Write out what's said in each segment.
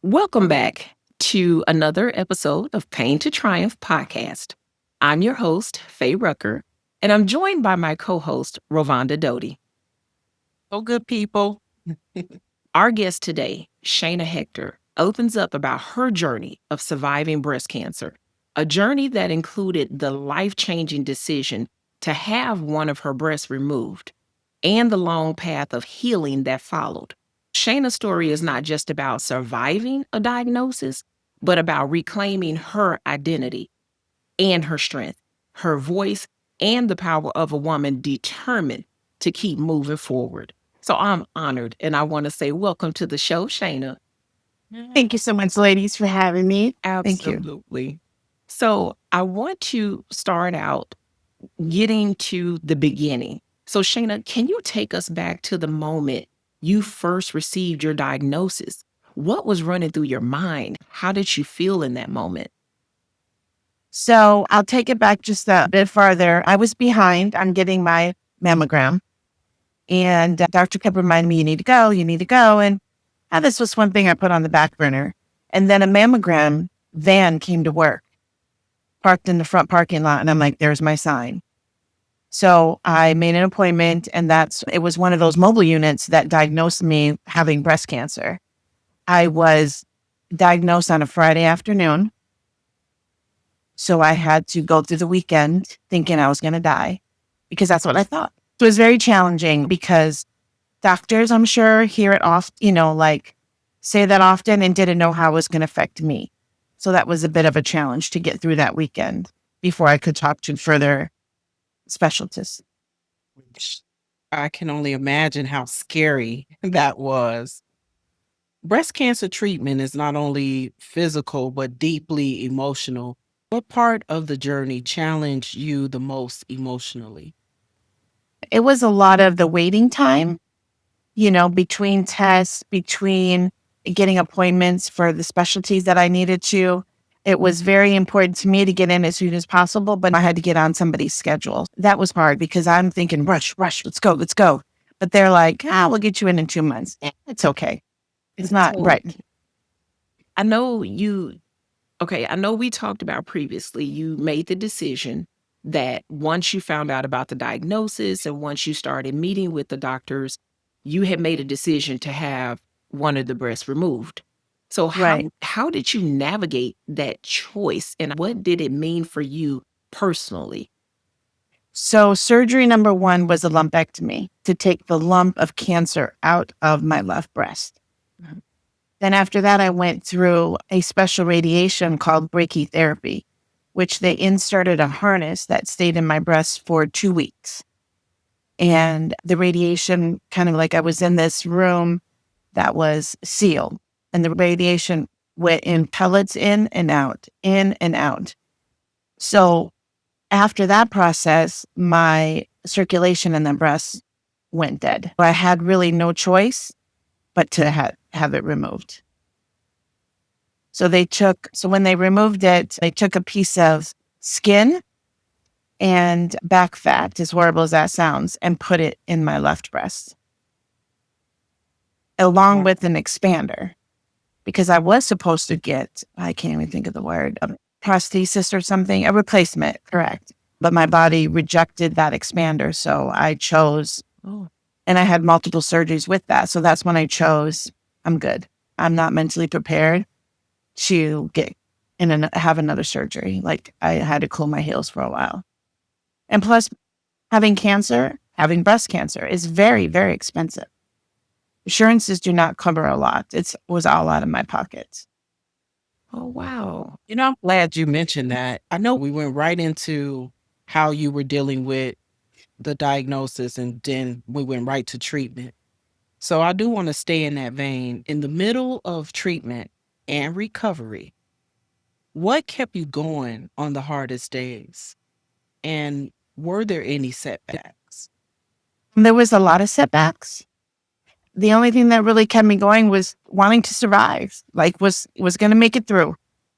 Welcome back to another episode of Pain to Triumph podcast. I'm your host, Faye Rucker, and I'm joined by my co host, Rovonda Doty. Oh, good people. Our guest today, Shayna Hector, opens up about her journey of surviving breast cancer, a journey that included the life changing decision to have one of her breasts removed and the long path of healing that followed. Shayna's story is not just about surviving a diagnosis, but about reclaiming her identity and her strength, her voice, and the power of a woman determined to keep moving forward. So I'm honored and I want to say welcome to the show, Shayna. Thank you so much, ladies, for having me. Thank you. Absolutely. So I want to start out getting to the beginning. So, Shayna, can you take us back to the moment you first received your diagnosis? What was running through your mind? How did you feel in that moment? So I'll take it back just a bit farther. I was behind on getting my mammogram, and doctor kept reminding me, you need to go, you need to go. And this was one thing I put on the back burner. And then a mammogram van came to work, parked in the front parking lot. And I'm like, there's my sign. So I made an appointment, and it was one of those mobile units that diagnosed me having breast cancer. I was diagnosed on a Friday afternoon. So I had to go through the weekend thinking I was going to die because that's what I thought. So it was very challenging because doctors, I'm sure, hear it often, say that often and didn't know how it was going to affect me. So that was a bit of a challenge to get through that weekend before I could talk to further specialists. I can only imagine how scary that was. Breast cancer treatment is not only physical, but deeply emotional. What part of the journey challenged you the most emotionally? It was a lot of the waiting time, between tests, between getting appointments for the specialties that I needed to. It was very important to me to get in as soon as possible, but I had to get on somebody's schedule. That was hard because I'm thinking, rush, let's go, let's go. But they're like, we'll get you in 2 months. It's okay. It's not So right. I know I know we talked about previously, you made the decision that once you found out about the diagnosis and once you started meeting with the doctors, you had made a decision to have one of the breasts removed. So Right. how did you navigate that choice and what did it mean for you personally? So surgery number 1 was a lumpectomy to take the lump of cancer out of my left breast. Mhm. Then after that, I went through a special radiation called brachytherapy, which they inserted a harness that stayed in my breast for 2 weeks. And the radiation kind of like I was in this room that was sealed, and the radiation went in pellets in and out, in and out. So after that process, my circulation in the breast went dead. I had really no choice but to have it removed. So when they removed it, they took a piece of skin and back fat, as horrible as that sounds, and put it in my left breast, along Wow. with an expander, because I was supposed to get, I can't even think of the word, a prosthesis or something, a replacement, correct. But my body rejected that expander. So I chose, Oh, and I had multiple surgeries with that. So that's when I chose, I'm good. I'm not mentally prepared to get in and have another surgery. Like I had to cool my heels for a while. And plus, having breast cancer is very, very expensive. Insurances do not cover a lot. It was all out of my pocket. oh wow. I'm glad you mentioned that. I know we went right into how you were dealing with the diagnosis and then we went right to treatment. So I do want to stay in that vein. In the middle of treatment and recovery, what kept you going on the hardest days? And were there any setbacks? There was a lot of setbacks. The only thing that really kept me going was wanting to survive. Like was going to make it through.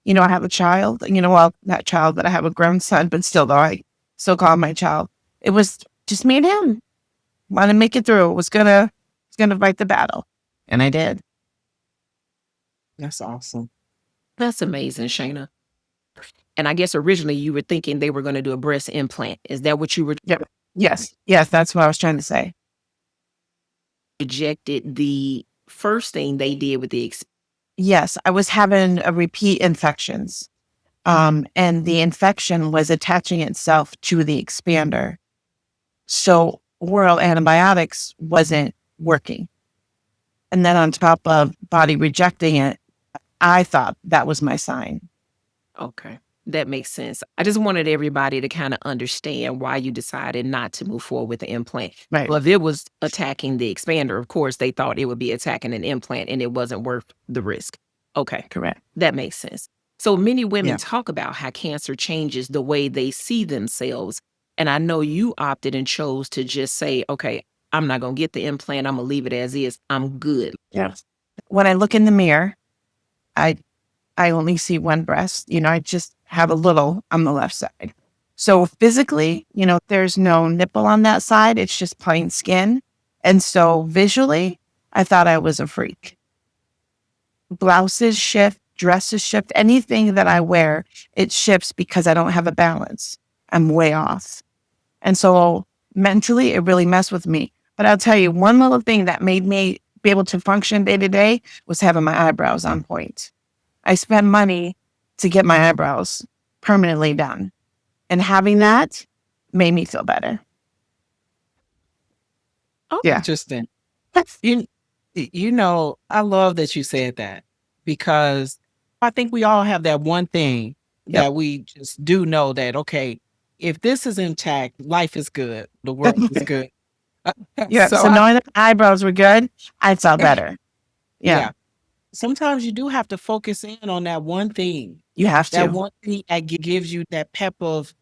I have a child. Well, not child, but I have a grown son. But still, though, I still call him my child. It was just me and him. Want to make it through. Was gonna fight the battle, and I did. That's awesome. That's amazing, Shayna. And I guess originally you were thinking they were going to do a breast implant. Is that what you were Yep. Yes. Yes. That's what I was trying to say. rejected the first thing they did with the Yes. I was having a repeat infections. And the infection was attaching itself to the expander. So oral antibiotics wasn't working. And then on top of body rejecting it, I thought that was my sign. Okay. That makes sense. I just wanted everybody to kind of understand why you decided not to move forward with the implant. Right. Well, if it was attacking the expander, of course, they thought it would be attacking an implant and it wasn't worth the risk. Okay. Correct. That makes sense. So many women Yeah. talk about how cancer changes the way they see themselves. And I know you opted and chose to just say, okay, I'm not going to get the implant. I'm going to leave it as is. I'm good. Yes. When I look in the mirror, I only see one breast. I just have a little on the left side. So physically, there's no nipple on that side. It's just plain skin. And so visually, I thought I was a freak. Blouses shift, dresses shift, anything that I wear, it shifts because I don't have a balance. I'm way off. And so mentally, it really messed with me. But I'll tell you, one little thing that made me be able to function day to day was having my eyebrows on point. I spent money to get my eyebrows permanently done. And having that made me feel better. Oh, Yeah. Interesting. You, I love that you said that because I think we all have that one thing Yep. that we just do know that, okay, if this is intact, life is good, the world is good. Yeah. So I, knowing that my eyebrows were good, I felt better. Yeah. yeah, sometimes you do have to focus in on that one thing, You have that to. one thing that gives you that pep of,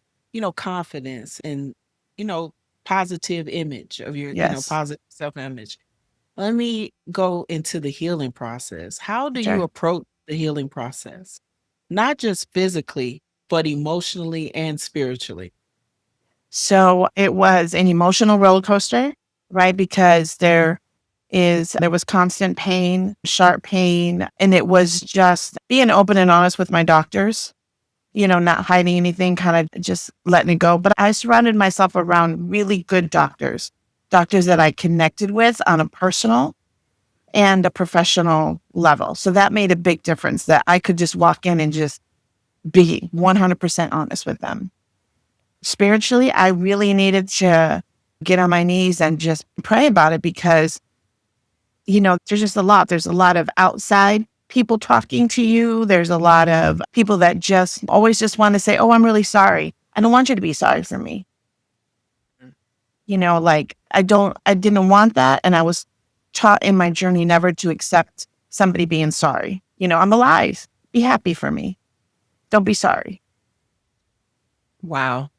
confidence and, you know, positive image of your, Yes. positive self-image. Let me go into the healing process. How do you Sure. approach the healing process? Not just physically, but emotionally and spiritually. So it was an emotional roller coaster, right? Because there was constant pain, sharp pain, and it was just being open and honest with my doctors, not hiding anything, kind of just letting it go. But I surrounded myself around really good doctors, doctors that I connected with on a personal and a professional level. So that made a big difference that I could just walk in and just be 100% honest with them. Spiritually, I really needed to get on my knees and just pray about it because, there's just a lot. There's a lot of outside people talking to you. There's a lot of people that just always just want to say, oh, I'm really sorry. I don't want you to be sorry for me. Like I didn't want that. And I was taught in my journey never to accept somebody being sorry. I'm alive. Be happy for me. Don't be sorry. wow.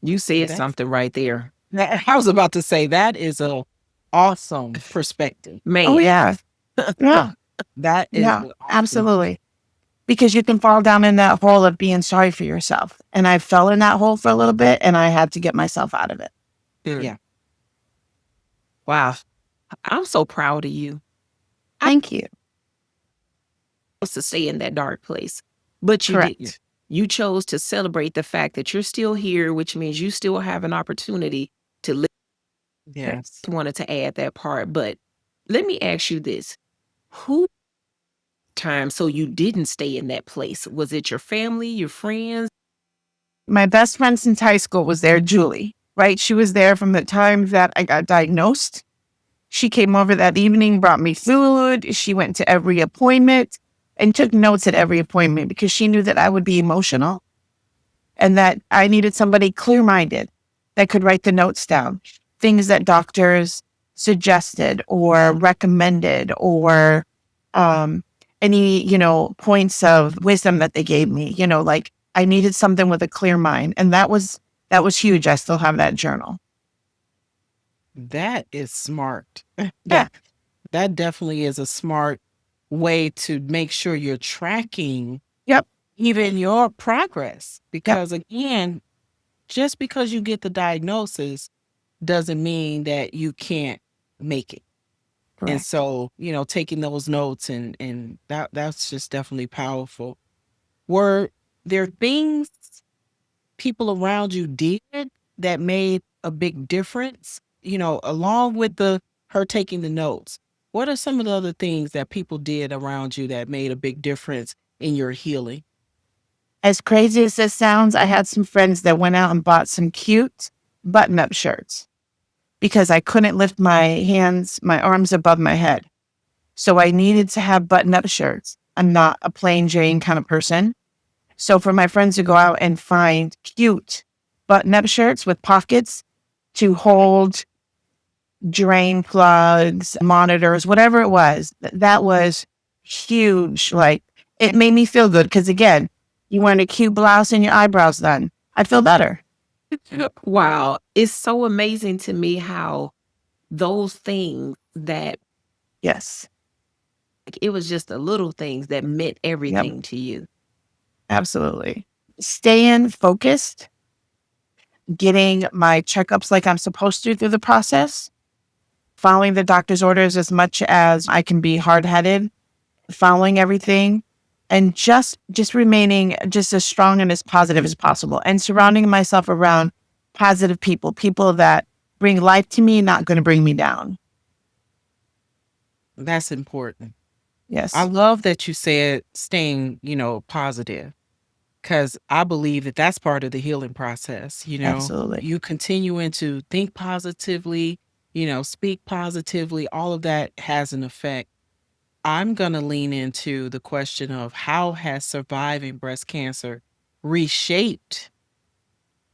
You said That, something right there. I was about to say that is a awesome perspective. Oh, Man. yeah. Yeah. That is Yeah. awesome. Absolutely. Because you can fall down in that hole of being sorry for yourself. And I fell in that hole for a little bit and I had to get myself out of it. Yeah. Wow. I'm so proud of you. Thank you. To stay in that dark place, but you didn't. Correct. You chose to celebrate the fact that you're still here, which means you still have an opportunity to live. Yes. Wanted to add that part, but let me ask you this. Who time so you didn't stay in that place? Was it your family, your friends? My best friend since high school was there, Julie, right? She was there from the time that I got diagnosed. She came over that evening, brought me food. She went to every appointment and took notes at every appointment because she knew that I would be emotional and that I needed somebody clear minded that could write the notes down, things that doctors suggested or recommended or any, points of wisdom that they gave me, like I needed something with a clear mind. And that was huge. I still have that journal. That is smart. Yeah. That definitely is a smart way to make sure you're tracking Yep. even your progress. Because again, just because you get the diagnosis doesn't mean that you can't make it. And Correct. so, taking those notes and that's just definitely powerful. Were there things people around you did that made a big difference? Along with the her taking the notes. What are some of the other things that people did around you that made a big difference in your healing? As crazy as this sounds, I had some friends that went out and bought some cute button up shirts because I couldn't lift my arms above my head. So I needed to have button up shirts. I'm not a plain Jane kind of person. So for my friends to go out and find cute button up shirts with pockets to hold drain plugs, monitors, whatever it was, that was huge. Like it made me feel good because again, you wearing a cute blouse and your eyebrows done. I feel better. Wow. It's so amazing to me how those things that Yes. like, it was just the little things that meant Yep. everything to you. Absolutely. Staying focused, getting my checkups like I'm supposed to through the process, following the doctor's orders as much as I can be hard headed, following everything, and just remaining just as strong and as positive as possible, and surrounding myself around positive people, people that bring life to me, not going to bring me down. That's important. I Yes, love that you said staying, positive, because I believe that that's part of the healing process. absolutely. You continuing to think positively, speak positively, all of that has an effect. I'm going to lean into the question of how has surviving breast cancer reshaped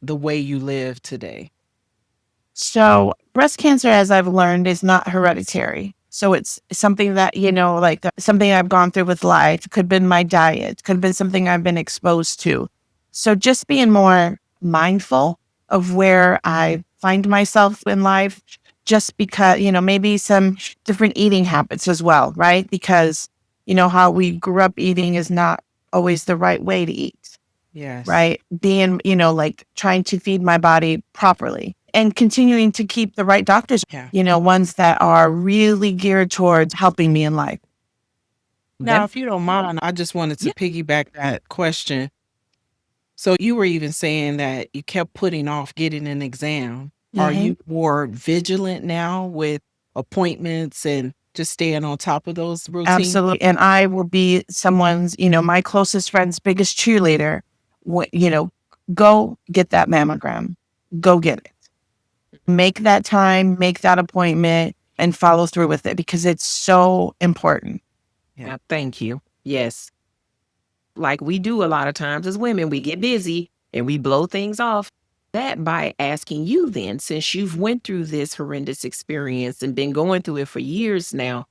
the way you live today? So, breast cancer, as I've learned, is not hereditary. So, it's something that, like something I've gone through with life. It could have been my diet, could have been something I've been exposed to. So, just being more mindful of where I find myself in life, just because, maybe some different eating habits as well, right? Because, how we grew up eating is not always the right way to eat, Yes. right? Being, like trying to feed my body properly and continuing to keep the right doctors, Yeah. ones that are really geared towards helping me in life. Now, Them. if you don't mind, I just wanted to Yeah. piggyback that question. So you were even saying that you kept putting off getting an exam. Are Mhm. you more vigilant now with appointments and just staying on top of those routines? Absolutely. And I will be someone's, my closest friend's biggest cheerleader. Go get that mammogram. Go get it. Make that time, make that appointment, and follow through with it because it's so important. Yeah. Thank you. Yes. Like we do a lot of times as women, we get busy and we blow things off. That by asking you then, since you've went through this horrendous experience and been going through it for years now,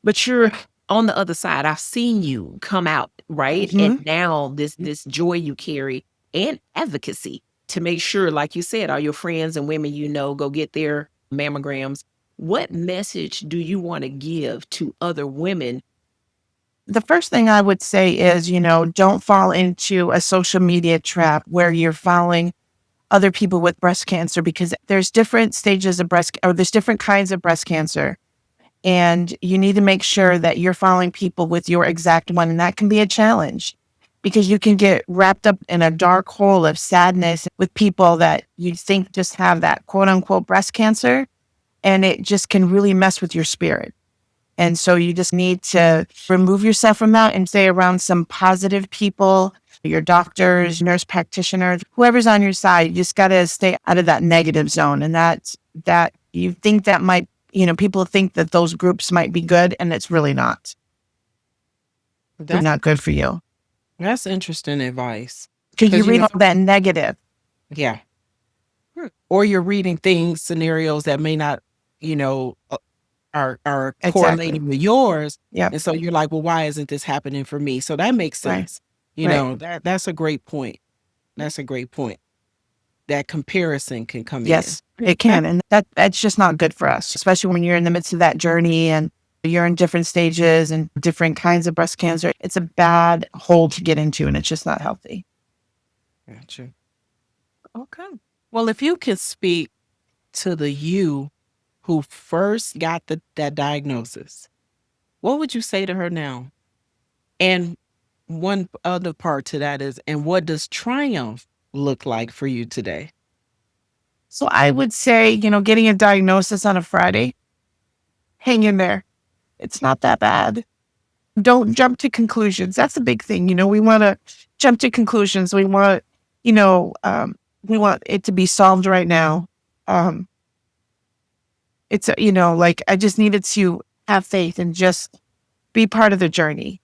but you're on the other side. I've seen you come out, right? And Mhm. now this joy you carry and advocacy to make sure, like you said, all your friends and women go get their mammograms. What message do you want to give to other women? The first thing I would say is, don't fall into a social media trap where you're following other people with breast cancer because there's different stages of or there's different kinds of breast cancer. And you need to make sure that you're following people with your exact one. And that can be a challenge because you can get wrapped up in a dark hole of sadness with people that you think just have that quote unquote breast cancer. And it just can really mess with your spirit. And so you just need to remove yourself from that and stay around some positive people, your doctors, nurse practitioners, whoever's on your side. You just got to stay out of that negative zone. And that you think that might, people think that those groups might be good and it's really not. It's That's not good for you that's interesting advice. because you Because read all that negative. yeah. Or you're reading things, scenarios that may not, you know, are Exactly. correlating with yours, Yep. and so you're like, "Well, why isn't this happening for me?" So that makes Right. sense. Right. That's a great point. That's a great point. That comparison can come in. Yes, it can. And that's just not good for us, especially when you're in the midst of that journey and you're in different stages and different kinds of breast cancer. It's a bad hole to get into and it's just not healthy. Gotcha. Okay. Well, if you could speak to the you who first got that diagnosis, what would you say to her now? And one other part to that is, and what does triumph look like for you today? So I would say, getting a diagnosis on a Friday, hang in there. It's not that bad. Don't jump to conclusions. That's a big thing. We want to jump to conclusions. You know, um, we want it to be solved right now. Um, like I just needed to have faith and just be part of the journey.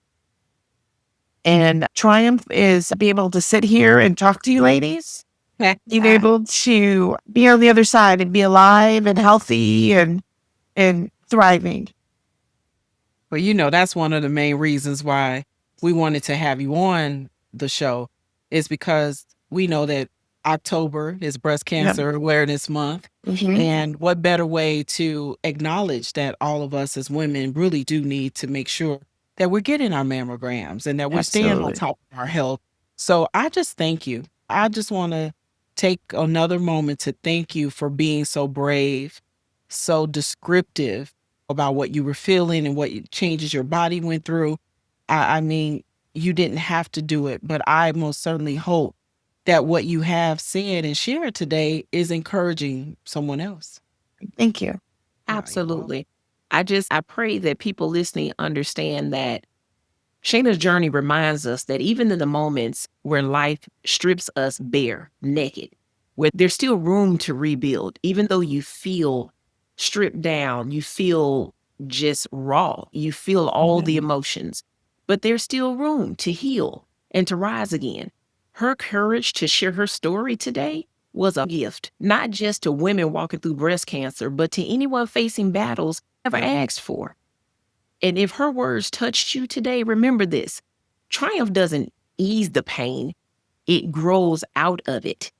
And triumph is being able to sit here and talk to you ladies, being able to be on the other side and be alive and healthy and thriving. Well, that's one of the main reasons why we wanted to have you on the show, is because we know that October is Breast Yep. Cancer Awareness Month. Mhm. And what better way to acknowledge that all of us as women really do need to make sure that we're getting our mammograms and that we're staying on Absolutely. top of our health. So I just thank you. I just want to take another moment to thank you for being so brave, so descriptive about what you were feeling and changes your body went through. I mean, you didn't have to do it, but I most certainly hope that what you have said and shared today is encouraging someone else. Thank you. You're welcome. Absolutely. I pray that people listening understand that Shayna's journey reminds us that even in the moments where life strips us bare, naked, where there's still room to rebuild, even though you feel stripped down, you feel just raw, you feel all the emotions, but there's still room to heal and to rise again. Her courage to share her story today was a gift, not just to women walking through breast cancer, but to anyone facing battles never asked for. And if her words touched you today, remember this: triumph doesn't ease the pain, it grows out of it.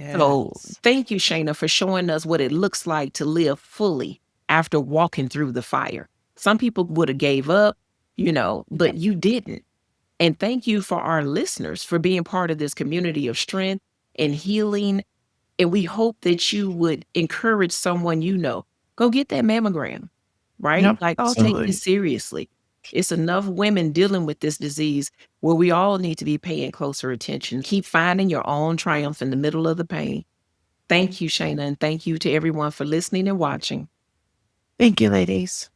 So Yes. thank you, Shayna, for showing us what it looks like to live fully after walking through the fire. Some people would have gave up, but you didn't. And thank you for our listeners for being part of this community of strength and healing. And we hope that you would encourage someone go get that mammogram, right? Yep. Like, I'll take Absolutely. this seriously. It's enough women dealing with this disease where we all need to be paying closer attention. Keep finding your own triumph in the middle of the pain. Thank you, Shayna, and thank you to everyone for listening and watching. Thank you, ladies.